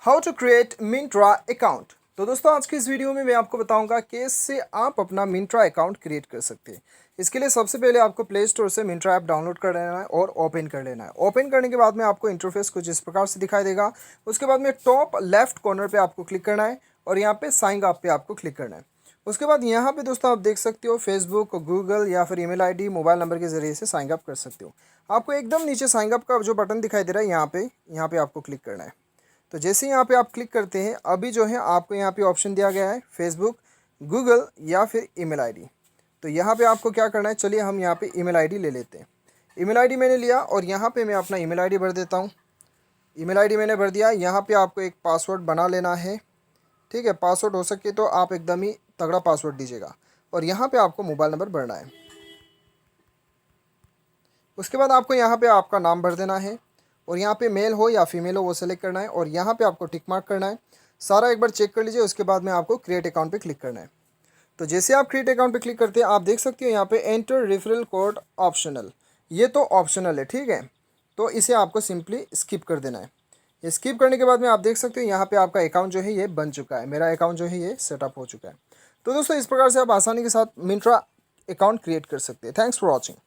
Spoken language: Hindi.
How to create Myntra account. तो दोस्तों आज की इस वीडियो में मैं आपको बताऊंगा कैसे आप अपना मिंत्रा अकाउंट क्रिएट कर सकते हैं। इसके लिए सबसे पहले आपको प्ले स्टोर से मिंत्रा ऐप डाउनलोड कर लेना है और ओपन कर लेना है। ओपन करने के बाद में आपको इंटरफेस कुछ इस प्रकार से दिखाई देगा। उसके बाद में टॉप लेफ्ट कॉर्नर पे आपको क्लिक करना है और यहाँ पे साइन अप पे आपको क्लिक करना है। उसके बाद यहाँ पे दोस्तों आप देख सकते हो फेसबुक, गूगल या फिर ईमेल आईडी, मोबाइल नंबर के ज़रिए से साइन अप कर सकते हो। आपको एकदम नीचे साइन अप का जो बटन दिखाई दे रहा है यहाँ पे आपको क्लिक करना है। तो जैसे ही यहाँ पे आप क्लिक करते हैं अभी जो है आपको यहाँ पे ऑप्शन दिया गया है फेसबुक, गूगल या फिर ईमेल आईडी। तो यहाँ पे आपको क्या करना है, चलिए हम यहाँ पे ईमेल आईडी ले लेते हैं। ईमेल आईडी मैंने लिया और यहाँ पे मैं अपना ईमेल आईडी भर देता हूँ। ईमेल आईडी मैंने भर दिया। यहाँ पे आपको एक पासवर्ड बना लेना है, ठीक है। पासवर्ड हो सके तो आप एकदम ही तगड़ा पासवर्ड दीजिएगा और यहाँ पे आपको मोबाइल नंबर भरना है। उसके बाद आपको यहाँ पे आपका नाम भर देना है और यहाँ पे मेल हो या फीमेल हो वो सेलेक्ट करना है और यहाँ पे आपको टिक मार्क करना है। सारा एक बार चेक कर लीजिए। उसके बाद में आपको क्रिएट अकाउंट पे क्लिक करना है। तो जैसे आप क्रिएट अकाउंट पे क्लिक करते हैं आप देख सकते हो यहाँ पे एंटर रेफरल कोड ऑप्शनल, ये तो ऑप्शनल है, ठीक है। तो इसे आपको सिंपली स्किप कर देना है। ये स्किप करने के बाद में आप देख सकते हो यहाँ पे आपका अकाउंट जो है ये बन चुका है। मेरा अकाउंट जो है ये सेटअप हो चुका है। तो दोस्तों इस प्रकार से आप आसानी के साथ मिंत्रा अकाउंट क्रिएट कर सकते हैं। Thanks for watching.